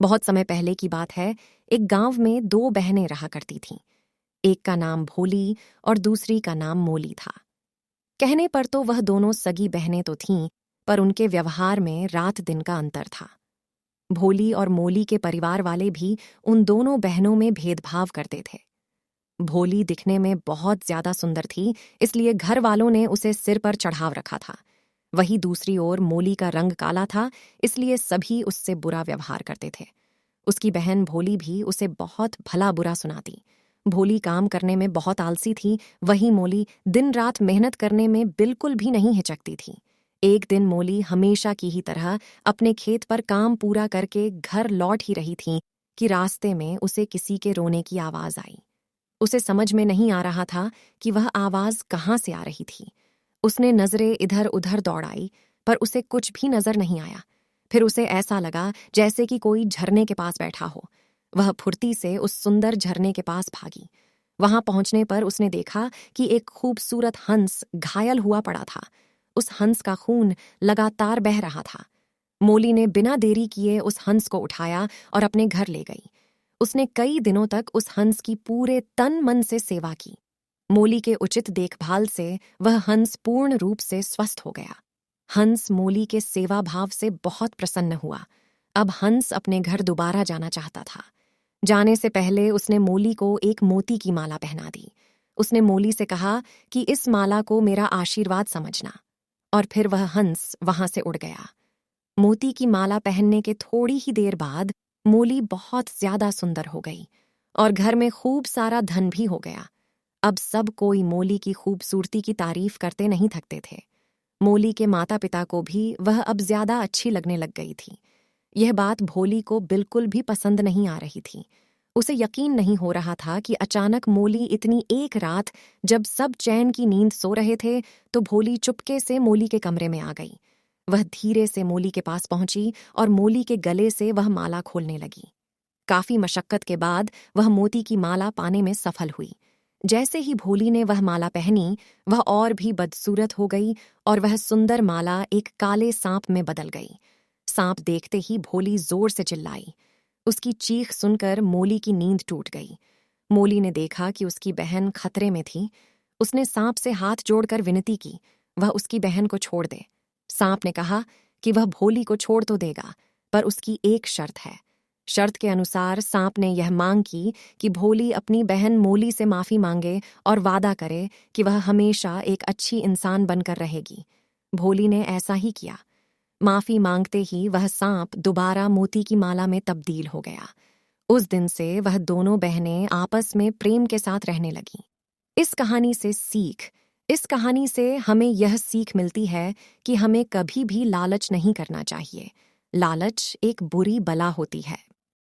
बहुत समय पहले की बात है। एक गांव में दो बहनें रहा करती थीं। एक का नाम भोली और दूसरी का नाम मोली था। कहने पर तो वह दोनों सगी बहनें तो थीं, पर उनके व्यवहार में रात दिन का अंतर था। भोली और मोली के परिवार वाले भी उन दोनों बहनों में भेदभाव करते थे। भोली दिखने में बहुत ज्यादा सुंदर थी, इसलिए घर वालों ने उसे सिर पर चढ़ाव रखा था। वहीं दूसरी ओर मोली का रंग काला था, इसलिए सभी उससे बुरा व्यवहार करते थे। उसकी बहन भोली भी उसे बहुत भला बुरा सुनाती। भोली काम करने में बहुत आलसी थी, वहीं मोली दिन रात मेहनत करने में बिल्कुल भी नहीं हिचकती थी। एक दिन मोली हमेशा की ही तरह अपने खेत पर काम पूरा करके घर लौट ही रही थी कि रास्ते में उसे किसी के रोने की आवाज आई। उसे समझ में नहीं आ रहा था कि वह आवाज कहाँ से आ रही थी। उसने नजरें इधर उधर दौड़ाई, पर उसे कुछ भी नजर नहीं आया। फिर उसे ऐसा लगा जैसे कि कोई झरने के पास बैठा हो। वह फुर्ती से उस सुंदर झरने के पास भागी। वहां पहुंचने पर उसने देखा कि एक खूबसूरत हंस घायल हुआ पड़ा था। उस हंस का खून लगातार बह रहा था। मोली ने बिना देरी किए उस हंस को उठाया और अपने घर ले गई। उसने कई दिनों तक उस हंस की पूरे तन मन से सेवा की। मोली के उचित देखभाल से वह हंस पूर्ण रूप से स्वस्थ हो गया। हंस मोली के सेवा भाव से बहुत प्रसन्न हुआ। अब हंस अपने घर दोबारा जाना चाहता था। जाने से पहले उसने मोली को एक मोती की माला पहना दी। उसने मोली से कहा कि इस माला को मेरा आशीर्वाद समझना, और फिर वह हंस वहां से उड़ गया। मोती की माला पहनने के थोड़ी ही देर बाद मोली बहुत ज्यादा सुंदर हो गई और घर में खूब सारा धन भी हो गया। अब सब कोई मोली की खूबसूरती की तारीफ करते नहीं थकते थे। मोली के माता पिता को भी वह अब ज्यादा अच्छी लगने लग गई थी। यह बात भोली को बिल्कुल भी पसंद नहीं आ रही थी। उसे यकीन नहीं हो रहा था कि अचानक मोली इतनी एक रात, जब सब चैन की नींद सो रहे थे, तो भोली चुपके से मोली के कमरे में आ गई। वह धीरे से मोली के पास पहुंची और मोली के गले से वह माला खोलने लगी। काफी मशक्कत के बाद वह मोती की माला पाने में सफल हुई। जैसे ही भोली ने वह माला पहनी, वह और भी बदसूरत हो गई और वह सुंदर माला एक काले सांप में बदल गई। सांप देखते ही भोली जोर से चिल्लाई। उसकी चीख सुनकर मोली की नींद टूट गई। मोली ने देखा कि उसकी बहन खतरे में थी। उसने सांप से हाथ जोड़कर विनती की, वह उसकी बहन को छोड़ दे। सांप ने कहा कि वह भोली को छोड़ तो देगा, पर उसकी एक शर्त है। शर्त के अनुसार सांप ने यह मांग की कि भोली अपनी बहन मोली से माफी मांगे और वादा करे कि वह हमेशा एक अच्छी इंसान बनकर रहेगी। भोली ने ऐसा ही किया। माफी मांगते ही वह सांप दोबारा मोती की माला में तब्दील हो गया। उस दिन से वह दोनों बहनें आपस में प्रेम के साथ रहने लगीं। इस कहानी से हमें यह सीख मिलती है कि हमें कभी भी लालच नहीं करना चाहिए। लालच एक बुरी बला होती है।